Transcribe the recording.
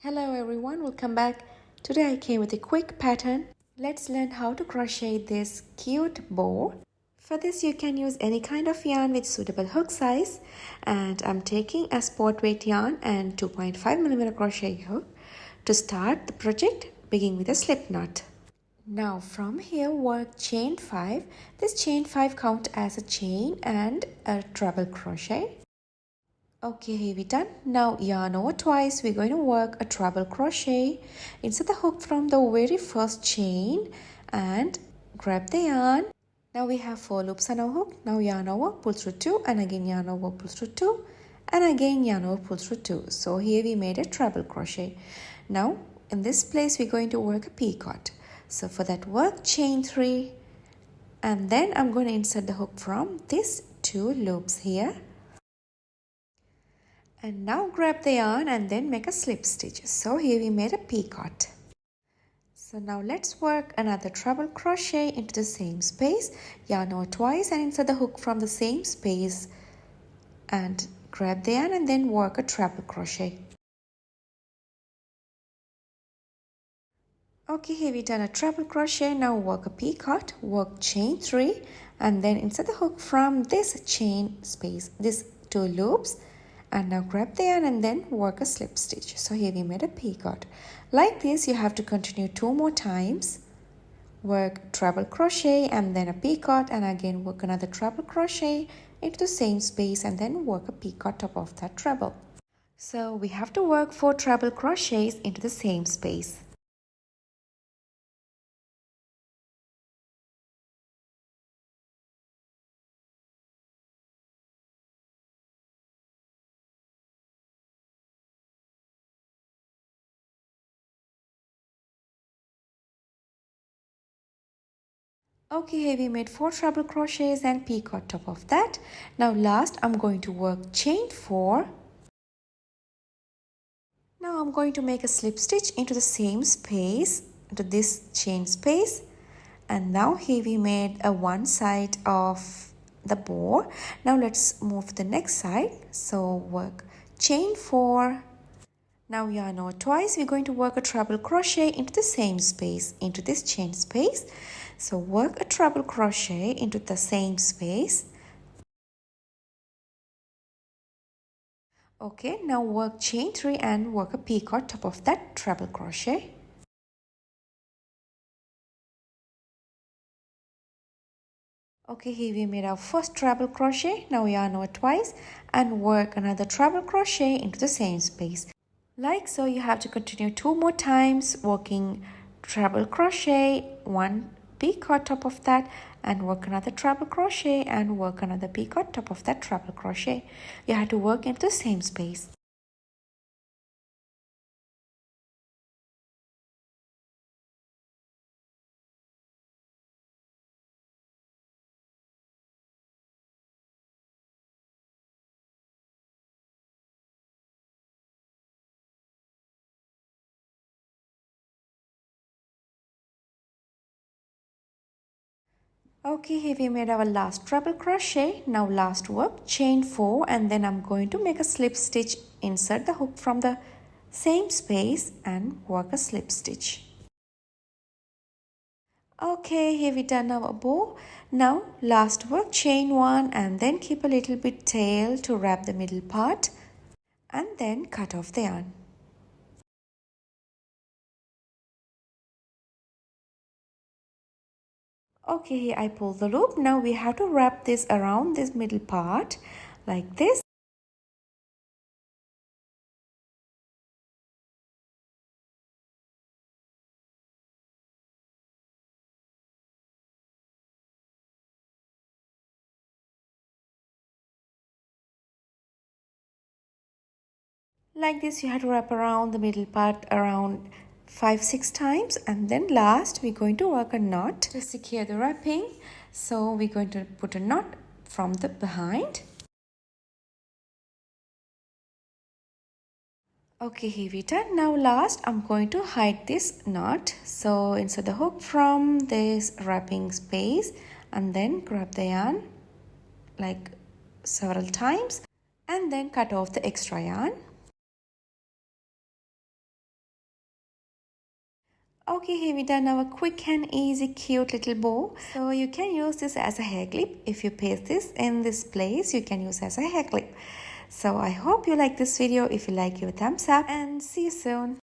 Hello everyone, welcome back. Today I came with a quick pattern. Let's learn how to crochet this cute bow. For this you can use any kind of yarn with suitable hook size, and I'm taking a sport weight yarn and 2.5mm crochet hook. To start the project, begin with a slip knot. Now from here work chain 5. This chain 5 count as a chain and a treble crochet. Okay, here we done. Now yarn over twice. We're going to work a treble crochet. Insert the hook from the very first chain and grab the yarn. Now we have 4 loops on our hook. Now yarn over, pull through 2, and again yarn over, pull through 2, and again yarn over, pull through 2. So here we made a treble crochet. Now in this place we're going to work a picot. So for that work chain 3, and then I'm going to insert the hook from these 2 loops here. And now grab the yarn and then make a slip stitch. So here we made a picot. So now let's work another treble crochet into the same space. Yarn over twice and insert the hook from the same space and grab the yarn and then work a treble crochet. Okay, here we done a treble crochet. Now work a picot, work chain 3, and then insert the hook from this chain space, these 2 loops. And now grab the yarn and then work a slip stitch. So here we made a picot. Like this you have to continue 2 more times. Work treble crochet and then a picot, and again work another treble crochet into the same space and then work a picot top of that treble. So we have to work 4 treble crochets into the same space. Okay, here we made 4 treble crochets and picot top of that. Now last I'm going to work chain 4. Now I'm going to make a slip stitch into the same space, into this chain space. And now here we made a one side of the bow. Now let's move to the next side. So work chain 4. Now yarn over twice. We're going to work a treble crochet into the same space, into this chain space. So work a treble crochet into the same space. Okay, now work chain 3 and work a picot top of that treble crochet. Okay, here we made our first treble crochet. Now yarn over twice and work another treble crochet into the same space. Like so, you have to continue 2 more times working treble crochet, 1 picot top of that, and work another treble crochet and work another picot top of that treble crochet. You have to work into the same space. Okay, here we made our last treble crochet. Now last work chain 4, and then I'm going to make a slip stitch. Insert the hook from the same space and work a slip stitch. Okay, here we done our bow. Now last work chain 1 and then keep a little bit tail to wrap the middle part and then cut off the yarn. Okay, here I pull the loop. Now we have to wrap this around this middle part like this. Like this you have to wrap around the middle part around 5-6 times, and then last we're going to work a knot to secure the wrapping. So we're going to put a knot from the behind. Okay, here we done. Now last I'm going to hide this knot. So insert the hook from this wrapping space and then grab the yarn like several times and then cut off the extra yarn. Okay, here we done our quick and easy cute little bow. So you can use this as a hair clip. If you paste this in this place, you can use as a hair clip. So I hope you like this video. If you like, give a thumbs up and see you soon.